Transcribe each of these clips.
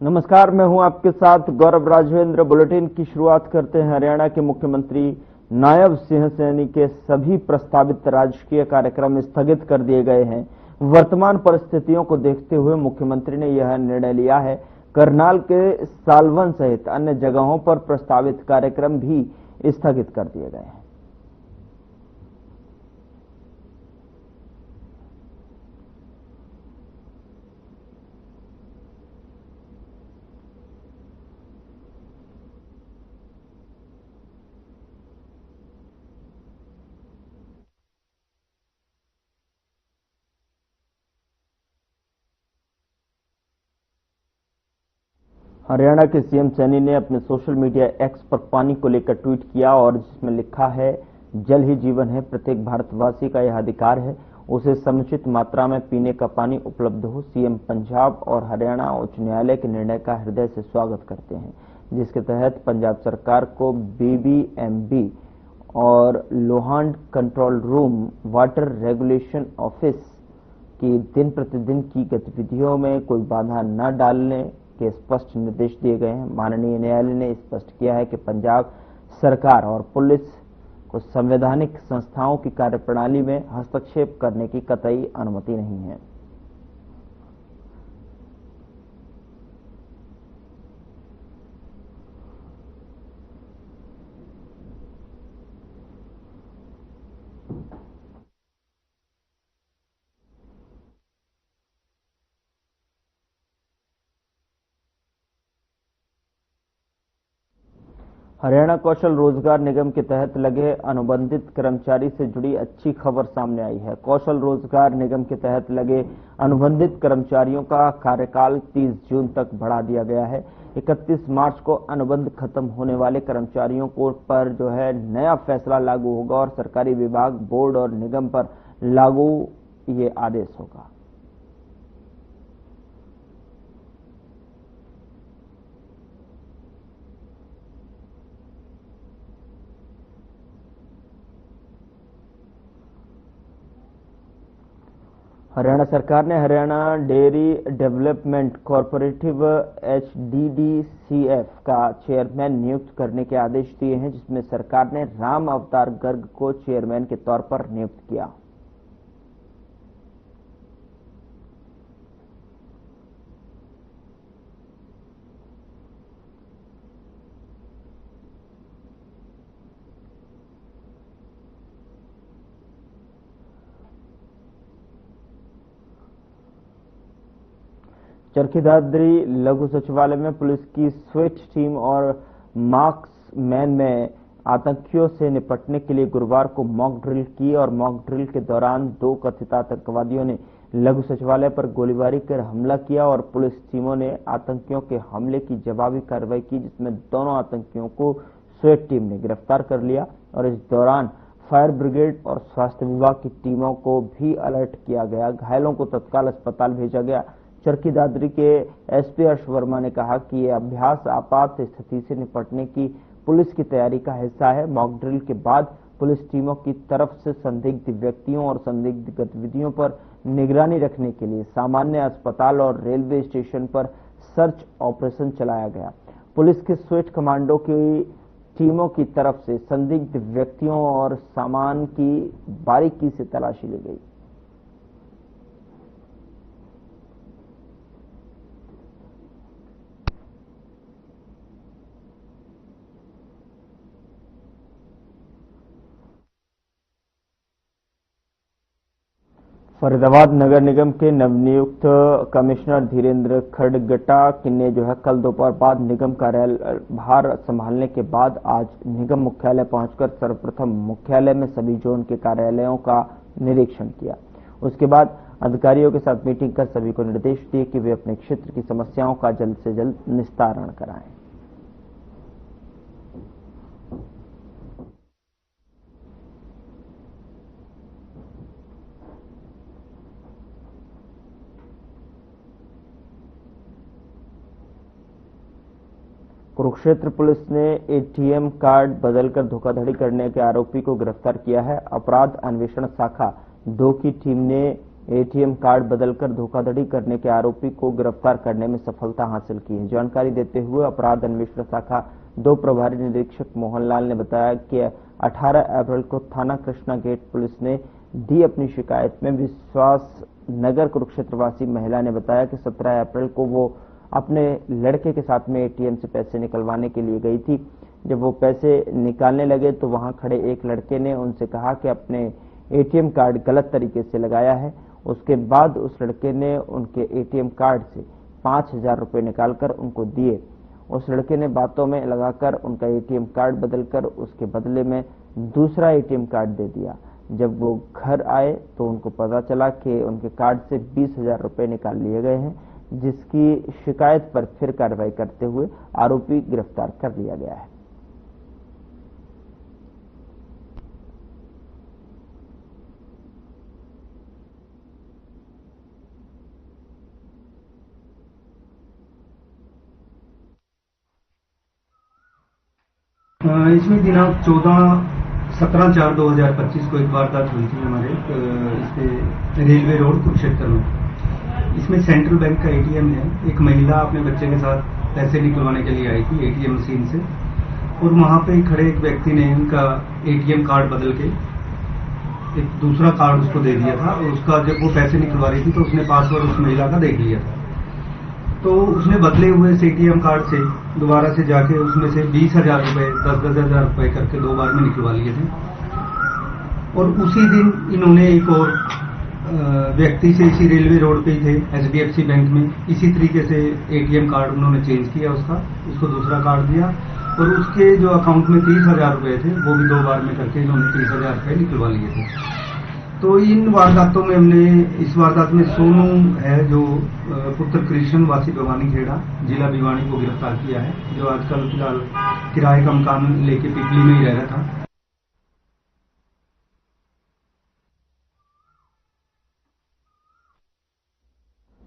नमस्कार, मैं हूं आपके साथ गौरव राजवेंद्र। बुलेटिन की शुरुआत करते हैं। हरियाणा के मुख्यमंत्री नायब सिंह सैनी के सभी प्रस्तावित राजकीय कार्यक्रम स्थगित कर दिए गए हैं। वर्तमान परिस्थितियों को देखते हुए मुख्यमंत्री ने यह निर्णय लिया है। करनाल के सालवन सहित अन्य जगहों पर प्रस्तावित कार्यक्रम भी स्थगित कर दिए गए हैं। हरियाणा के सीएम सैनी ने अपने सोशल मीडिया एक्स पर पानी को लेकर ट्वीट किया और जिसमें लिखा है, जल ही जीवन है, प्रत्येक भारतवासी का यह अधिकार है, उसे समुचित मात्रा में पीने का पानी उपलब्ध हो। सीएम पंजाब और हरियाणा उच्च न्यायालय के निर्णय का हृदय से स्वागत करते हैं, जिसके तहत पंजाब सरकार को बीबीएमबी और Lohand control room water regulation office की दिन प्रतिदिन की गतिविधियों में कोई बाधा न डालने के स्पष्ट निर्देश दिए गए हैं। माननीय न्यायालय ने स्पष्ट किया है कि पंजाब सरकार और पुलिस को संवैधानिक संस्थाओं की कार्यप्रणाली में हस्तक्षेप करने की कतई अनुमति नहीं है। हरियाणा कौशल रोजगार निगम के तहत लगे अनुबंधित कर्मचारी से जुड़ी अच्छी खबर सामने आई है। कौशल रोजगार निगम के तहत लगे अनुबंधित कर्मचारियों का कार्यकाल 30 जून तक बढ़ा दिया गया है। 31 मार्च को अनुबंध खत्म होने वाले कर्मचारियों को पर जो है नया फैसला लागू होगा और सरकारी विभाग, बोर्ड और निगम पर लागू ये आदेश होगा। हरियाणा सरकार ने Haryana dairy development corporative HDDCF का चेयरमैन नियुक्त करने के आदेश दिए हैं, जिसमें सरकार ने राम अवतार गर्ग को चेयरमैन के तौर पर नियुक्त किया। चरखी दादरी लघु सचिवालय में पुलिस की स्वेट टीम और मार्क्समैन में आतंकियों से निपटने के लिए गुरुवार को मॉक ड्रिल की और मॉक ड्रिल के दौरान 2 कथित आतंकवादियों ने लघु सचिवालय पर गोलीबारी कर हमला किया और पुलिस टीमों ने आतंकियों के हमले की जवाबी कार्रवाई की, जिसमें दोनों आतंकियों को स्वेट टीम ने गिरफ्तार कर लिया और इस दौरान फायर ब्रिगेड और स्वास्थ्य विभाग की टीमों को भी अलर्ट किया गया। घायलों को तत्काल अस्पताल भेजा गया। चरखी दादरी के एसपी हर्ष वर्मा ने कहा कि यह अभ्यास आपात स्थिति से निपटने की पुलिस की तैयारी का हिस्सा है। मॉक ड्रिल के बाद पुलिस टीमों की तरफ से संदिग्ध व्यक्तियों और संदिग्ध गतिविधियों पर निगरानी रखने के लिए सामान्य अस्पताल और रेलवे स्टेशन पर सर्च ऑपरेशन चलाया गया। पुलिस के स्वेट कमांडो की टीमों की तरफ से संदिग्ध व्यक्तियों और सामान की बारीकी से तलाशी ली गई। फरीदाबाद नगर निगम के नवनियुक्त कमिश्नर धीरेन्द्र खडगटा ने जो है कल दोपहर बाद निगम कार्यालय भार संभालने के बाद आज निगम मुख्यालय पहुंचकर सर्वप्रथम मुख्यालय में सभी जोन के कार्यालयों का निरीक्षण किया। उसके बाद अधिकारियों के साथ मीटिंग कर सभी को निर्देश दिए कि वे अपने क्षेत्र की समस्याओं का जल्द से जल्द निस्तारण कराएं। कुरुक्षेत्र पुलिस ने एटीएम कार्ड बदलकर धोखाधड़ी करने के आरोपी को गिरफ्तार किया है। अपराध अन्वेषण शाखा 2 की टीम ने एटीएम कार्ड बदलकर धोखाधड़ी करने के आरोपी को गिरफ्तार करने में सफलता हासिल की है। जानकारी देते हुए अपराध अन्वेषण शाखा 2 प्रभारी निरीक्षक मोहनलाल ने बताया कि 18 अप्रैल को थाना कृष्णा गेट पुलिस ने दी अपनी शिकायत में विश्वास नगर कुरुक्षेत्रवासी महिला ने बताया कि 17 अप्रैल को वो अपने लड़के के साथ में एटीएम से पैसे निकलवाने के लिए गई थी। जब वो पैसे निकालने लगे तो वहां खड़े एक लड़के ने उनसे कहा कि अपने एटीएम कार्ड गलत तरीके से लगाया है। उसके बाद उस लड़के ने उनके एटीएम कार्ड से 5,000 रुपए निकालकर उनको दिए। उस लड़के ने बातों में लगाकर उनका एटीएम कार्ड बदलकर उसके बदले में दूसरा एटीएम कार्ड दे दिया। जब वो घर आए तो उनको पता चला कि उनके कार्ड से 20,000 रुपए निकाल लिए गए हैं, जिसकी शिकायत पर फिर कार्रवाई करते हुए आरोपी गिरफ्तार कर लिया गया है। इसमें दिनांक 17/4/2025 को एक वारदात हुई थी हमारे इस पे रेलवे रोड कुरुक्षेत्र में। इसमें सेंट्रल बैंक का एटीएम है। एक महिला अपने बच्चे के साथ पैसे निकलवाने के लिए आई थी एटीएम मशीन से, और वहां पे खड़े एक व्यक्ति ने उनका एटीएम कार्ड बदल के एक दूसरा कार्ड उसको दे दिया था, और उसका जब वो पैसे निकलवा रही थी तो उसने पासवर्ड उस महिला का देख लिया था। तो उसने बदले हुए इस एटीएम कार्ड से दोबारा से जाके उसमें से 20,000 रुपए 10,000 रुपए करके 2 बार में निकलवा लिए थे। और उसी दिन इन्होंने एक और व्यक्ति से इसी रेलवे रोड पे ही थे HDFC बैंक में, इसी तरीके से एटीएम कार्ड उन्होंने चेंज किया उसको दूसरा कार्ड दिया, और उसके जो अकाउंट में 30,000 रुपए थे वो भी 2 बार में करके इन्होंने 30,000 रुपए निकलवा लिए थे। तो इन वारदातों में हमने इस वारदात में सोनू है जो पुत्र कृष्ण वासी भिवानी खेड़ा जिला भिवानी को गिरफ्तार किया है, जो आजकल फिलहाल किराए का मकान लेके पिपली में ही रह रहा था।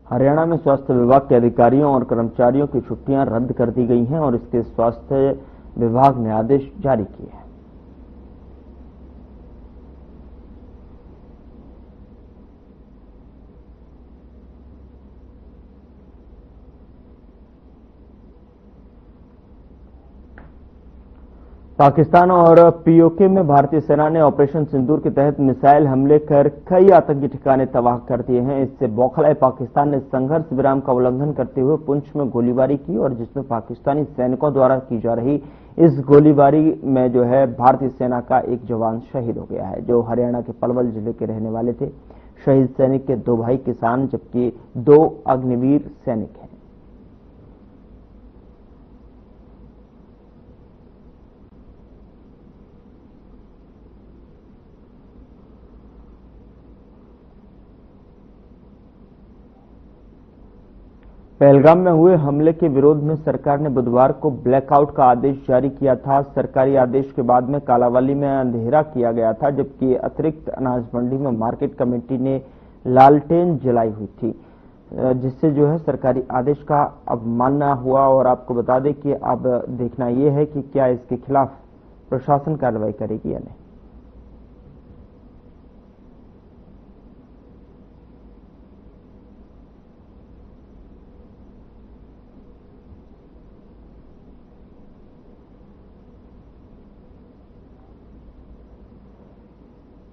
हरियाणा में स्वास्थ्य विभाग के अधिकारियों और कर्मचारियों की छुट्टियां रद्द कर दी गई हैं और इसके स्वास्थ्य विभाग ने आदेश जारी किए हैं। पाकिस्तान और पीओके में भारतीय सेना ने ऑपरेशन सिंदूर के तहत मिसाइल हमले कर कई आतंकी ठिकाने तबाह कर दिए हैं। इससे बौखलाए पाकिस्तान ने संघर्ष विराम का उल्लंघन करते हुए पुंछ में गोलीबारी की, और जिसमें पाकिस्तानी सैनिकों द्वारा की जा रही इस गोलीबारी में जो है भारतीय सेना का एक जवान शहीद हो गया है, जो हरियाणा के पलवल जिले के रहने वाले थे। शहीद सैनिक के 2 भाई किसान जबकि 2 अग्निवीर सैनिक हैं। पहलगाम में हुए हमले के विरोध में सरकार ने बुधवार को ब्लैकआउट का आदेश जारी किया था। सरकारी आदेश के बाद में कालावाली में अंधेरा किया गया था, जबकि अतिरिक्त अनाज मंडी में मार्केट कमेटी ने लालटेन जलाई हुई थी, जिससे जो है सरकारी आदेश का अवमानना हुआ। और आपको बता दें कि अब देखना यह है कि क्या इसके खिलाफ प्रशासन कार्रवाई करेगी या नहीं।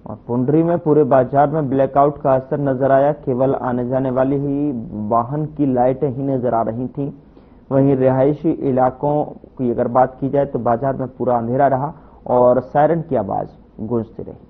और पुंडरी में पूरे बाजार में ब्लैकआउट का असर नजर आया। केवल आने जाने वाली ही वाहन की लाइटें ही नजर आ रही थीं। वहीं रिहायशी इलाकों की अगर बात की जाए तो बाजार में पूरा अंधेरा रहा और सायरन की आवाज गूंजती रही।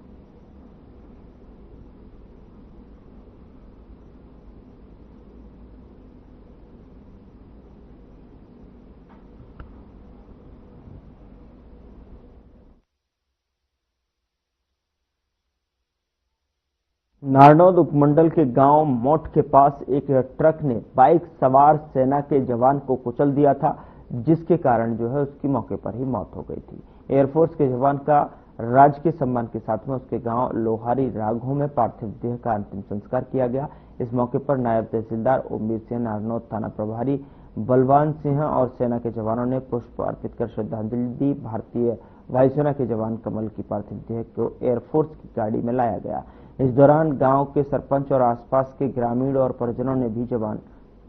नारनौद उपमंडल के गांव मोट के पास एक ट्रक ने बाइक सवार सेना के जवान को कुचल दिया था, जिसके कारण जो है उसकी मौके पर ही मौत हो गई थी। एयरफोर्स के जवान का राजकीय सम्मान के साथ में उसके गांव लोहारी राघों में पार्थिव देह का अंतिम संस्कार किया गया। इस मौके पर नायब तहसीलदार ओमवीर सिंह, नारनौद थाना प्रभारी बलवान सिंह और सेना के जवानों ने पुष्प अर्पित कर श्रद्धांजलि दी। भारतीय वायुसेना के जवान कमल की पार्थिव देह को एयरफोर्स की गाड़ी में लाया गया। इस दौरान गांव के सरपंच और आसपास के ग्रामीण और परिजनों ने भी जवान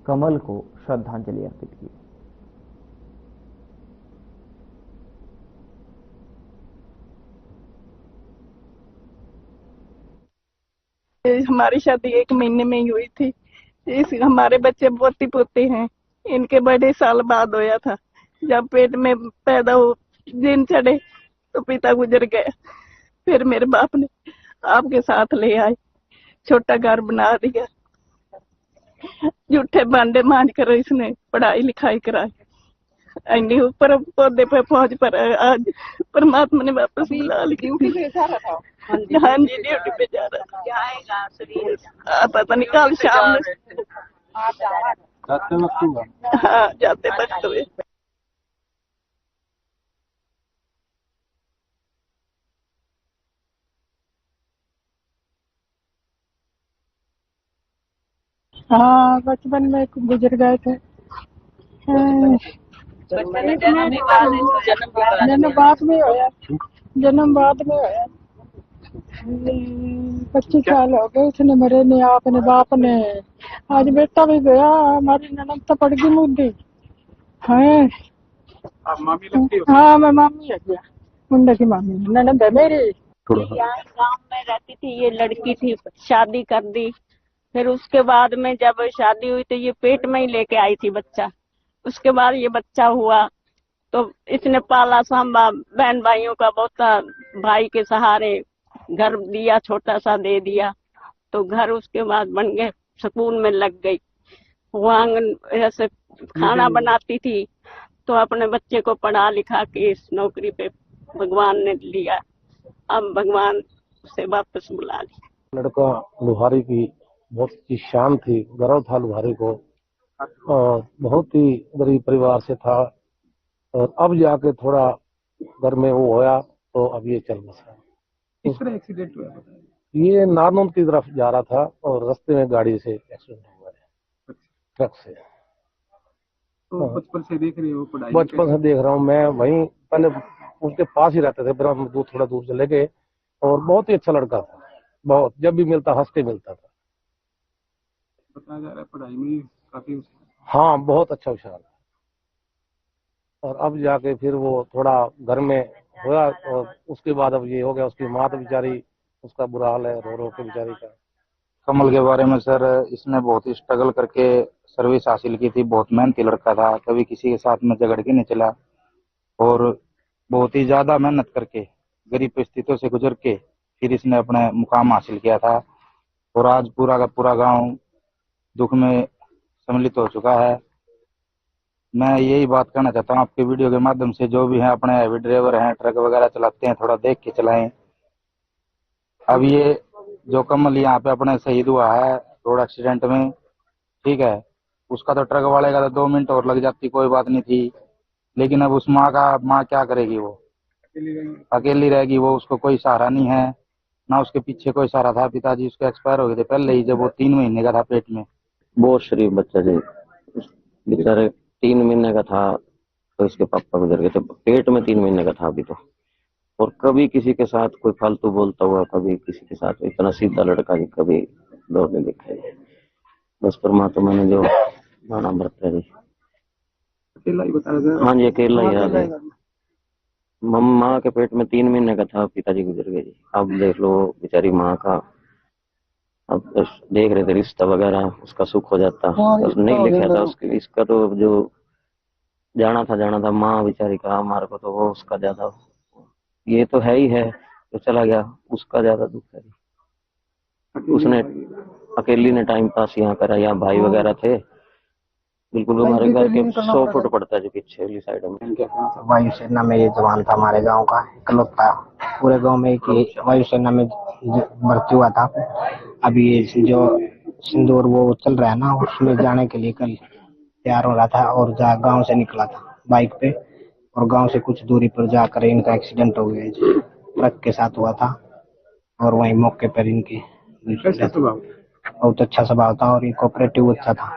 कमल को श्रद्धांजलि अर्पित की। हमारी शादी 1 महीने में ही हुई थी। हमारे बच्चे पोती पोती हैं। इनके बड़े साल बाद होया था। जब पेट में पैदा हो दिन चढ़े तो पिता गुजर गए। फिर मेरे बाप ने आपके साथ ले आए, छोटा घर बना दिया, जूठे भांडे मांझ कर इसने पढ़ाई लिखाई कराई। ऊपर पौधे पे पहुंच पर आज परमात्मा ने वापस बुला लिया। हाँ जी, ड्यूटी पे जा रहा था। पता नहीं कल शाम में हाँ जाते वक्त हुए। हाँ बचपन में गुजर गए थे। जन्म बाद में होया। 25 साल हो गए उसने मरे ने, आपने बाप ने। आज बेटा भी गया। हमारी ननद तो पड़ गई मुद्दी है। मामी लगती हो? हाँ मैं मामी है गया, मुंडा की मामी ननद है मेरी। यहाँ गांव में रहती थी, ये लड़की थी, शादी कर दी। फिर उसके बाद में जब शादी हुई तो ये पेट में ही लेके आई थी बच्चा। उसके बाद ये बच्चा हुआ तो इसने पाला सांभा, बहन भाइयों का बहुत, भाई के सहारे घर दिया, छोटा सा दे दिया। तो घर उसके बाद बन गए, सुकून में लग गई। वहाँ ऐसे खाना बनाती थी तो अपने बच्चे को पढ़ा लिखा के इस नौकरी पे भगवान ने लिया। अब भगवान से वापस बुला लिया। लड़का लुहारी की बहुत ही शान थी, गर्व था लुहारी को, और बहुत ही गरीब परिवार से था। और अब जाके थोड़ा घर में वो होया तो अब ये चल बसा। किस तरह एक्सीडेंट हुआ? ये नारनौंद की तरफ जा रहा था और रास्ते में गाड़ी से एक्सीडेंट हुआ है, ट्रक से। तो बचपन से देख रहे हो पढ़ाई? बचपन से देख रहा हूँ मैं, वहीं पहले उसके पास ही रहते थे, फिर हम थोड़ा दूर चले गए। और बहुत ही अच्छा लड़का था, बहुत, जब भी मिलता हंस के मिलता था। बताया जा रहा है पढ़ाई में काफी होशियार। हाँ बहुत अच्छा होशियार। और अब जाके फिर वो थोड़ा घर में होया और उसके बाद अब ये हो गया। उसकी माँ तो बेचारी, उसका बुरा हाल है, रो रो के बेचारी का। कमल के बारे में सर, इसने बहुत ही स्ट्रगल करके सर्विस हासिल की थी। बहुत मेहनती लड़का था, कभी किसी के साथ में झगड़ के नहीं चला और बहुत ही ज्यादा मेहनत करके गरीब परिस्थितियों से गुजर के फिर इसने अपने मुकाम हासिल किया था। और आज पूरा का पूरा गांव दुख में सम्मिलित हो चुका है। मैं यही बात कहना चाहता हूँ आपके वीडियो के माध्यम से, जो भी हैं अपने हैवी ड्राइवर हैं, ट्रक वगैरह चलाते हैं, थोड़ा देख के चलाएं। अब ये जो कमल यहाँ पे अपने शहीद हुआ है रोड एक्सीडेंट में, ठीक है, उसका तो ट्रक वाले का तो 2 मिनट और लग जाती, कोई बात नहीं थी। लेकिन अब उस माँ क्या करेगी? वो अकेली रहेगी। वो, उसको कोई सहारा नहीं है, ना उसके पीछे कोई सहारा था। पिताजी उसके एक्सपायर हो गए थे पहले ही, जब वो 3 महीने का था पेट में। बहुत शरीफ बच्चा जी, बेचारे 3 महीने का था तो इसके पापा गुजर गए थे। पेट में 3 महीने का था अभी तो। और कभी किसी के साथ कोई फालतू बोलता हुआ, कभी किसी के साथ, इतना सीधा लड़का जी कभी दौड़ नहीं दिखा जी। बस परमात्मा ने जो माना बरता जी। अकेला ही बता रहा था? हाँ जी अकेला ही है। माँ के पेट में 3 महीने का था, पिताजी गुजर गए जी। अब देख लो बेचारी माँ का, अब देख रहे थे रिश्ता वगैरह, उसका सुख हो जाता, नहीं लिखा था उसके। इसका तो जो जाना था माँ बेचारी का, हमारे को तो वो उसका ज्यादा, ये तो है ही है, तो चला गया, उसका ज्यादा दुख है। उसने अकेली ने टाइम पास यहाँ करा। यहाँ भाई वगैरह थे, बिल्कुल हमारे घर के 100 फुट पड़ता है जो पीछे वाली साइड में। वायुसेना में ये जवान था हमारे गांव का, इकलौता पूरे गांव में कि वायुसेना में भर्ती हुआ था। अभी ये जो सिंदूर वो चल रहा है ना, उसमें जाने के लिए कल तैयार हो रहा था और गांव से निकला था बाइक पे। और गांव से कुछ दूरी पर जाकर इनका एक्सीडेंट हो गया, ट्रक के साथ हुआ था। और वहीं मौके पर इनके बहुत अच्छा स्वभाव था और ये कोऑपरेटिव अच्छा था।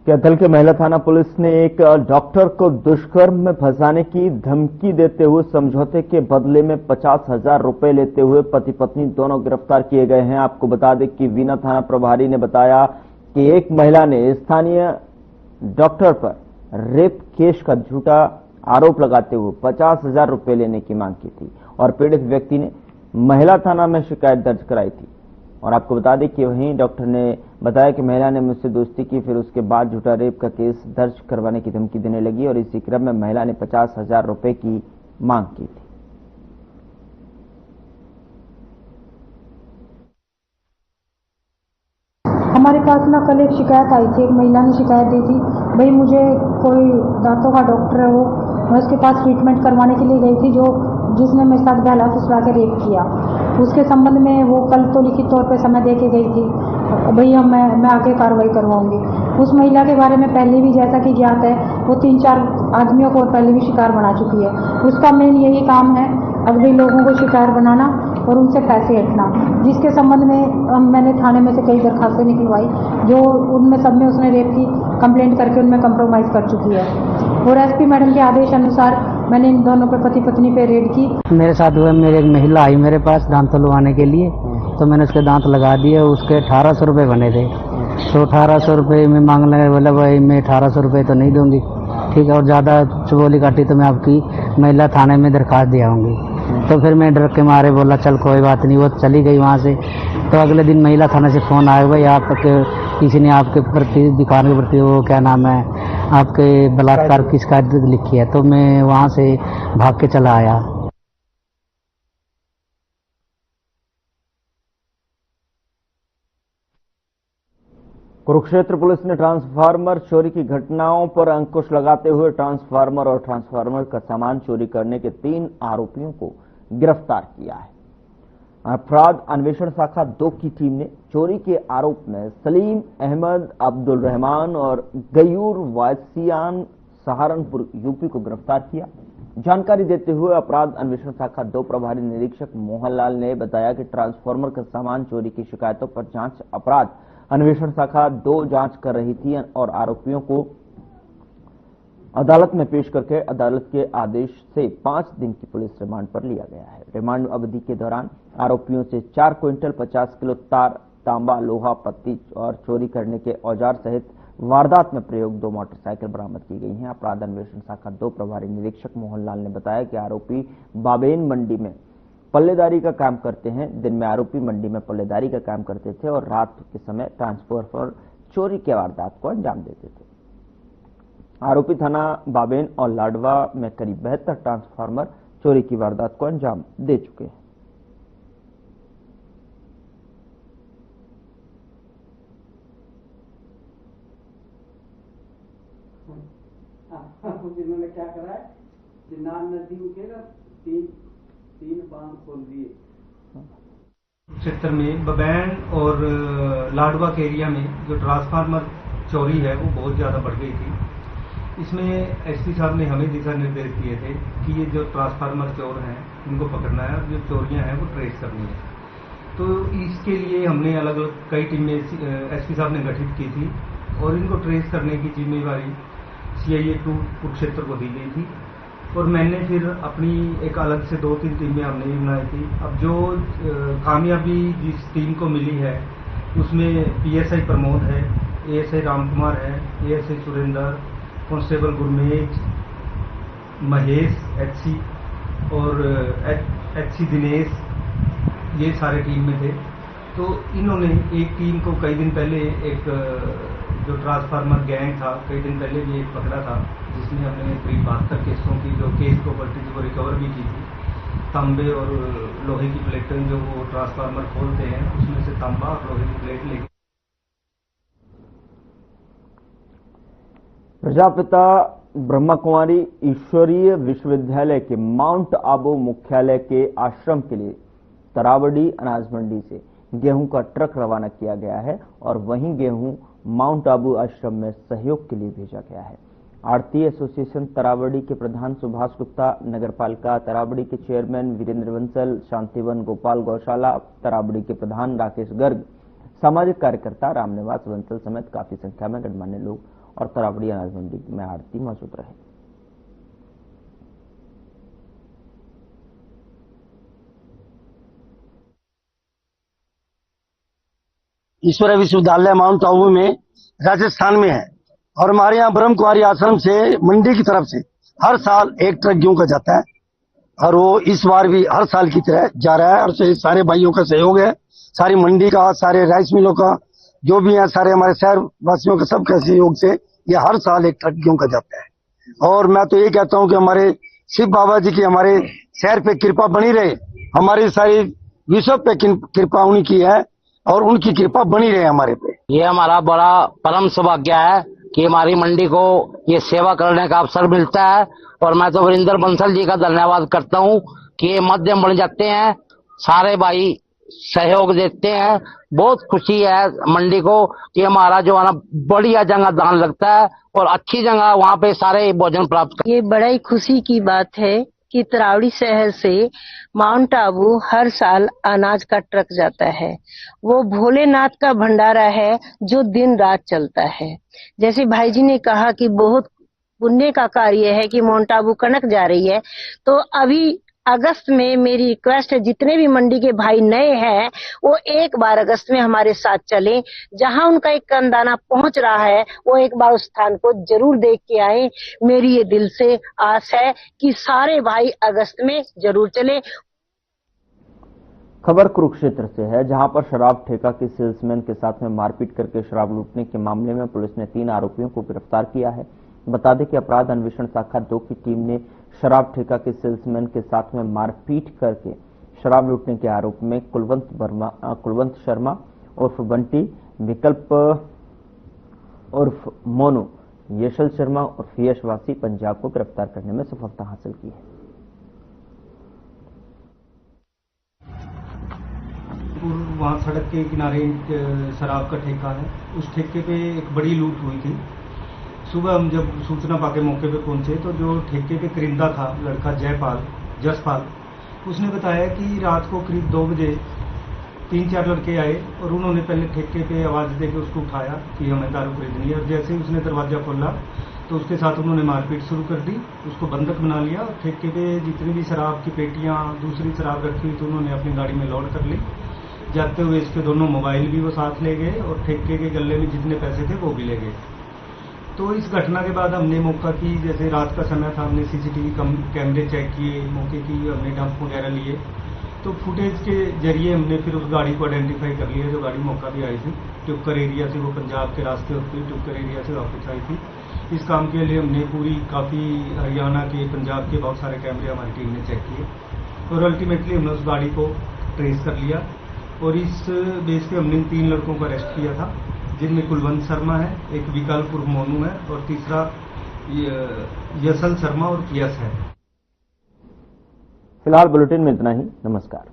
कैथल के महिला थाना पुलिस ने एक डॉक्टर को दुष्कर्म में फंसाने की धमकी देते हुए समझौते के बदले में 50,000 रुपए लेते हुए पति पत्नी दोनों गिरफ्तार किए गए हैं। आपको बता दें कि वीना थाना प्रभारी ने बताया कि एक महिला ने स्थानीय डॉक्टर पर रेप केस का झूठा आरोप लगाते हुए 50,000 रुपए लेने की मांग की थी और पीड़ित व्यक्ति ने महिला थाना में शिकायत दर्ज कराई थी। और आपको बता दें कि वहीं डॉक्टर ने बताया कि महिला ने मुझसे दोस्ती की, फिर उसके बाद झूठा रेप का केस दर्ज करवाने की धमकी देने लगी और इसी क्रम में महिला ने 50,000 रुपए की मांग की थी। हमारे पास ना कल एक शिकायत आई थी, एक महिला ने शिकायत दी थी, भाई मुझे कोई दांतों का डॉक्टर है वो, मैं उसके पास ट्रीटमेंट करवाने के लिए गई थी जिसने मेरे साथ बहला फुसला के रेप किया। उसके संबंध में वो कल तो लिखित तौर पे समय दे के गई थी, भैया मैं आगे कार्रवाई करवाऊंगी। उस महिला के बारे में पहले भी जैसा कि ज्ञात है वो 3-4 आदमियों को पहले भी शिकार बना चुकी है। उसका मेन यही काम है अगले लोगों को शिकार बनाना और उनसे पैसे हटना, जिसके संबंध में मैंने थाने में से कई दरखास्तें निकलवाई, जो उनमें सब में उसने रेप की कंप्लेंट करके उनमें कंप्रोमाइज कर चुकी है। और एसपी मैडम के आदेश अनुसार मैंने इन दोनों पे पति पत्नी पे रेड की। मेरे साथ हुआ, मेरे एक महिला आई मेरे पास दांत लगवाने के लिए, तो मैंने उसके दांत लगा दिए। उसके 1800 रुपये बने थे, तो 1800 रुपये में मांगने लगे, बोला भाई मैं 1800 रुपये तो नहीं दूंगी, ठीक है, और ज़्यादा चबोली काटी तो मैं आपकी महिला थाने में दरखास्त दे आऊँगी। तो फिर मैं डर के मारे बोला चल कोई बात नहीं, वो चली गई वहाँ से। तो अगले दिन महिला थाने से फ़ोन आया, भाई आपके किसी ने आपके प्रति दुकान के प्रति वो क्या नाम है आपके बलात्कार की शिकायत लिखी है। तो मैं वहाँ से भाग के चला आया। कुरुक्षेत्र पुलिस ने ट्रांसफार्मर चोरी की घटनाओं पर अंकुश लगाते हुए ट्रांसफार्मर और ट्रांसफार्मर का सामान चोरी करने के 3 आरोपियों को गिरफ्तार किया है। अपराध अन्वेषण शाखा 2 की टीम ने चोरी के आरोप में सलीम अहमद, अब्दुल रहमान और गयूर वासियान सहारनपुर यूपी को गिरफ्तार किया। जानकारी देते हुए अपराध अन्वेषण शाखा 2 प्रभारी निरीक्षक मोहनलाल ने बताया कि ट्रांसफार्मर का सामान चोरी की शिकायतों पर जांच अपराध अन्वेषण शाखा 2 जांच कर रही थी और आरोपियों को अदालत में पेश करके अदालत के आदेश से 5 दिन की पुलिस रिमांड पर लिया गया है। रिमांड अवधि के दौरान आरोपियों से 4 क्विंटल 50 किलो तार, तांबा, लोहा, पत्ती और चोरी करने के औजार सहित वारदात में प्रयोग 2 मोटरसाइकिल बरामद की गई हैं। अपराध अन्वेषण शाखा 2 प्रभारी निरीक्षक मोहनलाल ने बताया कि आरोपी बाबेन मंडी में पल्लेदारी का काम करते हैं। दिन में आरोपी मंडी में पल्लेदारी का काम करते थे और रात के समय ट्रांसफार्मर चोरी के वारदात को अंजाम देते थे। आरोपी थाना बाबेन और लाडवा में करीब 72 ट्रांसफार्मर चोरी की वारदात को अंजाम दे चुके हैं। जिन्होंने क्या करा है, चिन्नार नदी के 3 बांध खोल दिए। क्षेत्र में बबैन और लाडवा के एरिया में जो ट्रांसफार्मर चोरी है वो बहुत ज़्यादा बढ़ गई थी। इसमें एसपी साहब ने हमें दिशा निर्देश दिए थे कि ये जो ट्रांसफार्मर चोर हैं उनको पकड़ना है और जो चोरियां हैं वो ट्रेस करनी है। तो इसके लिए हमने अलग अलग कई टीमें एसपी साहब ने गठित की थी और इनको ट्रेस करने की जिम्मेवारी CIA 2 कुरुक्षेत्र को दी गई थी और मैंने फिर अपनी एक अलग से 2-3 टीमें हमने बनाई थी। अब जो कामयाबी जिस टीम को मिली है उसमें PSI प्रमोद है, ASI रामकुमार है, ASI Surendra, constable Gurmej, Mahesh HC और HC दिनेश, ये सारे टीम में थे। तो इन्होंने एक टीम को कई दिन पहले एक जो ट्रांसफार्मर गैंग था, कई दिन पहले भी एक पकड़ा था जिसमें हमने करीब 72 केसों की जो केस प्रॉपर्टीज को रिकवर भी की थी। तांबे और लोहे की प्लेटें जो वो ट्रांसफार्मर खोलते हैं उसमें से तांबा और लोहे की प्लेट लेके प्रजापिता ब्रह्मा कुमारी ईश्वरीय विश्वविद्यालय के माउंट आबू मुख्यालय के आश्रम के लिए तरावड़ी अनाज मंडी से गेहूं का ट्रक रवाना किया गया है और वहीं गेहूं माउंट आबू आश्रम में सहयोग के लिए भेजा गया है। आड़ती एसोसिएशन तरावड़ी के प्रधान सुभाष गुप्ता, नगरपालिका तरावड़ी के चेयरमैन वीरेंद्र बंसल, शांतिवन गोपाल गौशाला तरावड़ी के प्रधान राकेश गर्ग, सामाजिक कार्यकर्ता रामनिवास बंसल समेत काफी संख्या में गणमान्य लोग और तरावड़ी अनाज मंडी में आड़ती मौजूद रहे। ईश्वरीय विश्वविद्यालय माउंट आबू में राजस्थान में है और हमारे यहाँ ब्रह्म कुमारी आश्रम से मंडी की तरफ से हर साल 1 ट्रक गेहूं का जाता है और वो इस बार भी हर साल की तरह जा रहा है। और सारे भाइयों का सहयोग है, सारी मंडी का, सारे राइस मिलों का, जो भी है सारे हमारे शहर वासियों के सबके सहयोग से ये हर साल 1 ट्रक गेहूं का जाता है। और मैं तो ये कहता हूँ कि हमारे शिव बाबा जी की हमारे शहर पे कृपा बनी रहे, हमारी सारी विश्व पे कृपा उनकी है और उनकी कृपा बनी रहे हमारे पे। ये हमारा बड़ा परम सौभाग्य है कि हमारी मंडी को ये सेवा करने का अवसर मिलता है और मैं तो वरिंदर बंसल जी का धन्यवाद करता हूँ कि ये माध्यम बन जाते हैं, सारे भाई सहयोग देते हैं। बहुत खुशी है मंडी को कि हमारा जो है ना बढ़िया जगह दान लगता है और अच्छी जगह वहाँ पे सारे भोजन प्राप्त। ये बड़ा ही खुशी की बात है कि तरावड़ी शहर से माउंट आबू हर साल अनाज का ट्रक जाता है। वो भोलेनाथ का भंडारा है जो दिन रात चलता है। जैसे भाई जी ने कहा कि बहुत पुण्य का कार्य है कि माउंट आबू कनक जा रही है, तो अभी अगस्त में मेरी रिक्वेस्ट है जितने भी मंडी के भाई नए हैं वो एक बार अगस्त में हमारे साथ चलें, जहां उनका एक कंदाना पहुंच रहा है वो एक बार उस स्थान को जरूर देख के आए। मेरी ये दिल से आस है कि सारे भाई अगस्त में जरूर चले। खबर कुरुक्षेत्र से है, जहां पर शराब ठेका के सेल्समैन के साथ में मारपीट करके शराब लूटने के मामले में पुलिस ने 3 आरोपियों को गिरफ्तार किया है। बता दें कि अपराध अन्वेषण शाखा 2 की टीम ने शराब ठेका के सेल्समैन के साथ में मारपीट करके शराब लूटने के आरोप में कुलवंत शर्मा उर्फ बंटी, विकल्प उर्फ मोनू, यशल शर्मा उर्फ यशवासी पंजाब को गिरफ्तार करने में सफलता हासिल की है। वहाँ सड़क के किनारे एक शराब का ठेका है, उस ठेके पे एक बड़ी लूट हुई थी। सुबह हम जब सूचना पाके मौके पे पहुंचे तो जो ठेके पे करिंदा था लड़का जसपाल, उसने बताया कि रात को करीब 2 बजे 3-4 लड़के आए और उन्होंने पहले ठेके पे आवाज़ देके उसको उठाया कि हमें दारू खरीदनी है। और जैसे ही उसने दरवाज़ा खोला तो उसके साथ उन्होंने मारपीट शुरू कर दी, उसको बंधक बना लिया और ठेके पे जितनी भी शराब की पेटियाँ, दूसरी शराब रखी हुई थी उन्होंने अपनी गाड़ी में लोड कर ली। जाते हुए इसके दोनों मोबाइल भी वो साथ ले गए और ठेके के गले में जितने पैसे थे वो भी ले गए। तो इस घटना के बाद हमने मौका की, जैसे रात का समय था, हमने सीसीटीवी कैमरे चेक किए, मौके की हमने डंप वगैरह लिए। तो फुटेज के जरिए हमने फिर उस गाड़ी को आइडेंटिफाई कर लिया जो गाड़ी मौका भी आई थी। टुक्कर एरिया से वो पंजाब के रास्ते होते हुए टुक्कर एरिया से वापस आई थी। इस काम के लिए हमने काफ़ी हरियाणा के, पंजाब के बहुत सारे कैमरे हमारी टीम ने चेक किए और अल्टीमेटली हमने उस गाड़ी को ट्रेस कर लिया और इस बेस पे हमने 3 लड़कों को अरेस्ट किया था, जिनमें कुलवंत शर्मा है, एक विकल्प उर्फ मोनू है और तीसरा यशल शर्मा और यश है। फिलहाल बुलेटिन में इतना ही। नमस्कार।